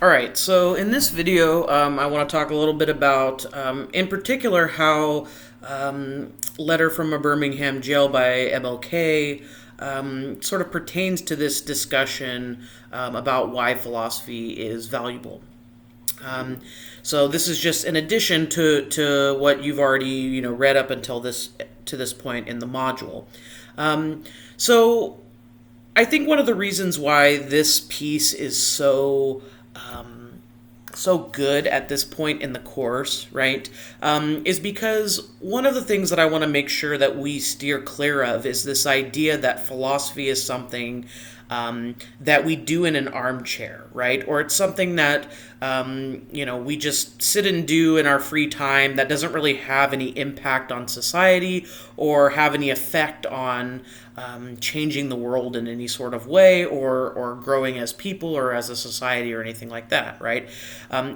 All right, so in this video, I want to talk a little bit about, in particular, how Letter from a Birmingham Jail by MLK sort of pertains to this discussion about why philosophy is valuable. Um, so this is just in addition to what you've already read up until this point in the module. So I think one of the reasons why this piece is so good at this point in the course, right, is because one of the things that I want to make sure that we steer clear of is this idea that philosophy is something that we do in an armchair, right? Or it's something that, we just sit and do in our free time that doesn't really have any impact on society or have any effect on changing the world in any sort of way or growing as people or as a society or anything like that, right?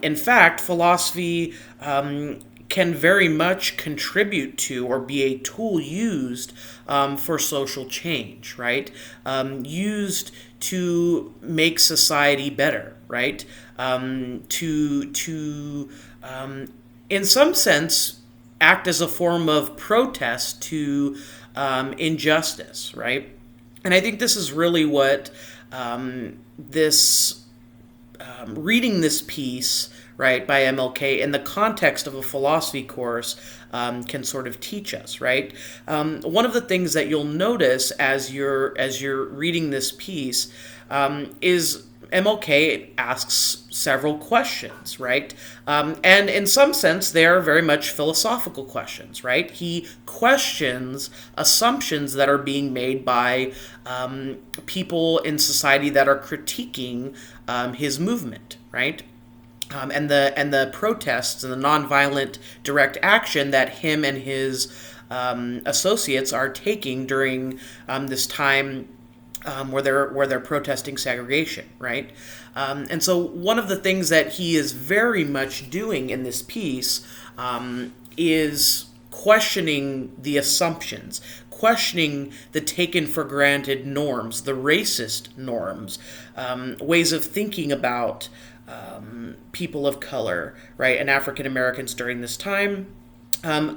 In fact, philosophy can very much contribute to or be a tool used for social change, right? Used to make society better, right? In some sense, act as a form of protest to injustice, right? And I think this is really what this reading this piece, right, by MLK in the context of a philosophy course can sort of teach us, right? One of the things that you'll notice as you're reading this piece is MLK asks several questions, right? And in some sense, they are very much philosophical questions, right? He questions assumptions that are being made by people in society that are critiquing his movement, right? And the protests and the nonviolent direct action that him and his associates are taking during this time where they're protesting segregation, right? And so one of the things that he is very much doing in this piece is questioning the assumptions, questioning the taken for granted norms, the racist norms, ways of thinking about people of color, right, and African Americans during this time,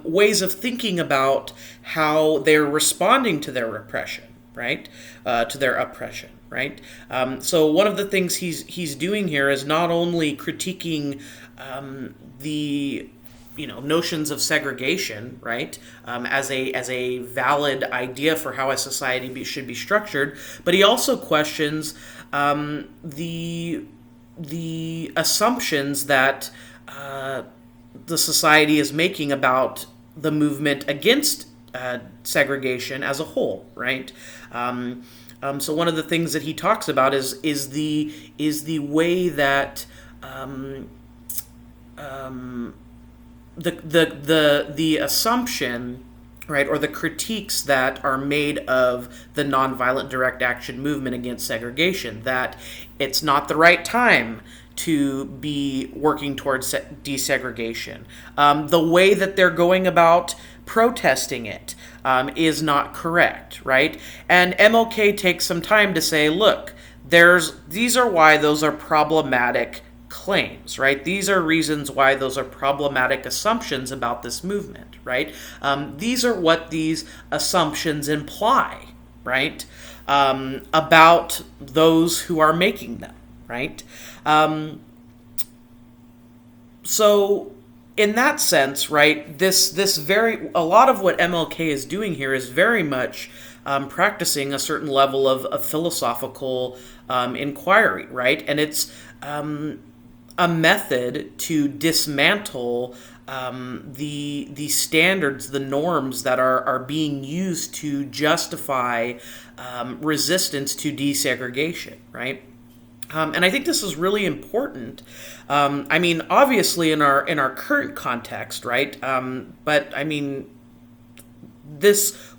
ways of thinking about how they're responding to their repression, right, to their oppression, right. So one of the things he's doing here is not only critiquing the notions of segregation, right, as a valid idea for how a society should be structured, but he also questions the assumptions that the society is making about the movement against segregation as a whole, right? So one of the things that he talks about is the way that the assumption, right, or the critiques that are made of the nonviolent direct action movement against segregation, that it's not the right time to be working towards desegregation. The way that they're going about protesting it is not correct, right? And MLK takes some time to say, look, these are why those are problematic claims, right? These are reasons why those are problematic assumptions about this movement, right? These are what these assumptions imply, right? About those who are making them, right? So in that sense, right, a lot of what MLK is doing here is very much practicing a certain level of philosophical inquiry, right? And it's a method to dismantle the standards, the norms that are being used to justify resistance to desegregation, right? And I think this is really important. I mean, obviously, in our current context, right? But I mean,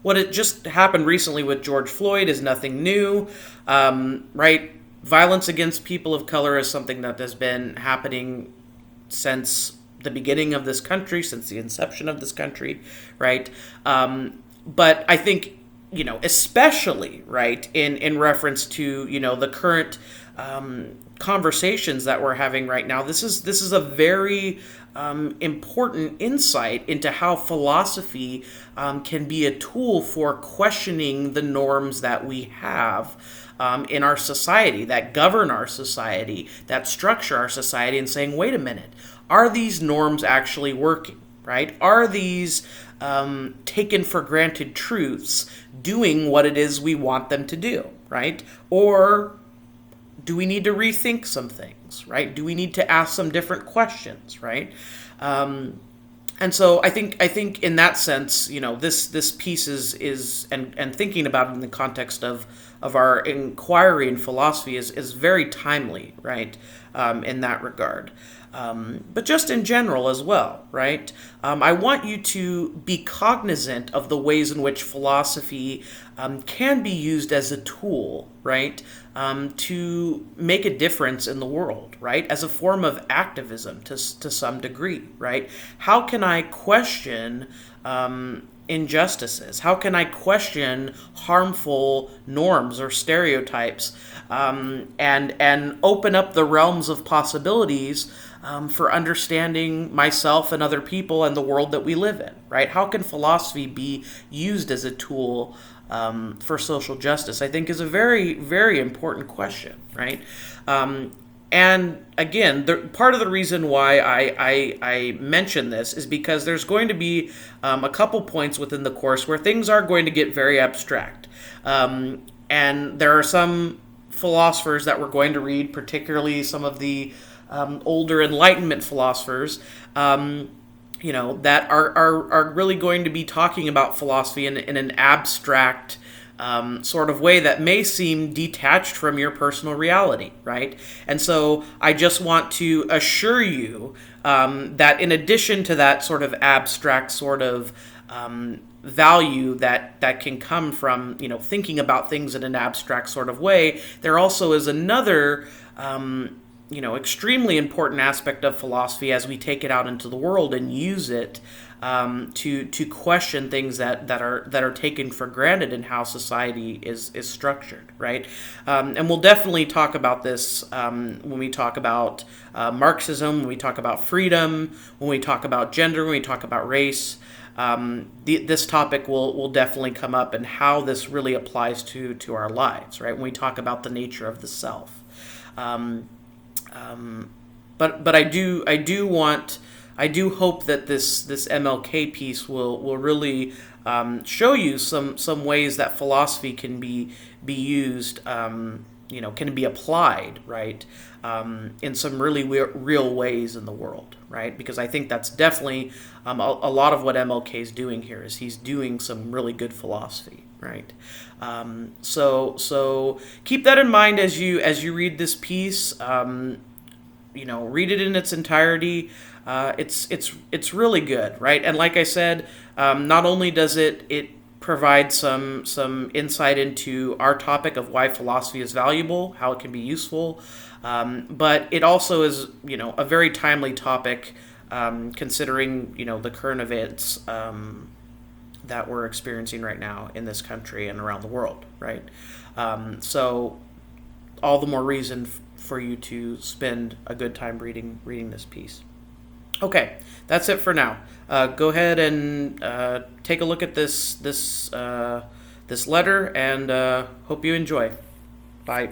what it just happened recently with George Floyd is nothing new, right? Violence against people of color is something that has been happening since the beginning of this country, since the inception of this country, right? But I think, especially, right, in reference to, the current conversations that we're having right now, this is a very important insight into how philosophy can be a tool for questioning the norms that we have in our society, that govern our society, that structure our society, and saying, wait a minute, are these norms actually working? Right? Are these taken for granted truths doing what it is we want them to do? Right? Or do we need to rethink some things? Right? Do we need to ask some different questions? Right? And so I think in that sense, this piece is and thinking about it in the context of our inquiry in philosophy is very timely, right? In that regard. But just in general as well, right? I want you to be cognizant of the ways in which philosophy can be used as a tool, right, to make a difference in the world, right, as a form of activism to some degree, right? How can I question injustices? How can I question harmful norms or stereotypes, and open up the realms of possibilities for understanding myself and other people and the world that we live in, right? How can philosophy be used as a tool for social justice? I think is a very, very important question, right? And again, part of the reason why I mention this is because there's going to be a couple points within the course where things are going to get very abstract. And there are some philosophers that we're going to read, particularly some of the older Enlightenment philosophers, that are really going to be talking about philosophy in an abstract sort of way that may seem detached from your personal reality, right? And so I just want to assure you that in addition to that sort of abstract sort of value that can come from thinking about things in an abstract sort of way, there also is another extremely important aspect of philosophy as we take it out into the world and use it to question things that are taken for granted in how society is structured, right? And we'll definitely talk about this when we talk about Marxism, when we talk about freedom, when we talk about gender, when we talk about race. This topic will definitely come up and how this really applies to our lives, right? When we talk about the nature of the self. But I do hope that this MLK piece will really show you some ways that philosophy can be used, can be applied, right, in some really real ways in the world, right? Because I think that's definitely a lot of what MLK is doing here is he's doing some really good philosophy, right? So keep that in mind as you read this piece. Read it in its entirety. It's really good, right? And like I said, not only does it provide some insight into our topic of why philosophy is valuable, how it can be useful, but it also is a very timely topic, considering the current events that we're experiencing right now in this country and around the world, right? So all the more reason for you to spend a good time reading this piece. Okay, that's it for now. Go ahead and take a look at this letter, and hope you enjoy. Bye.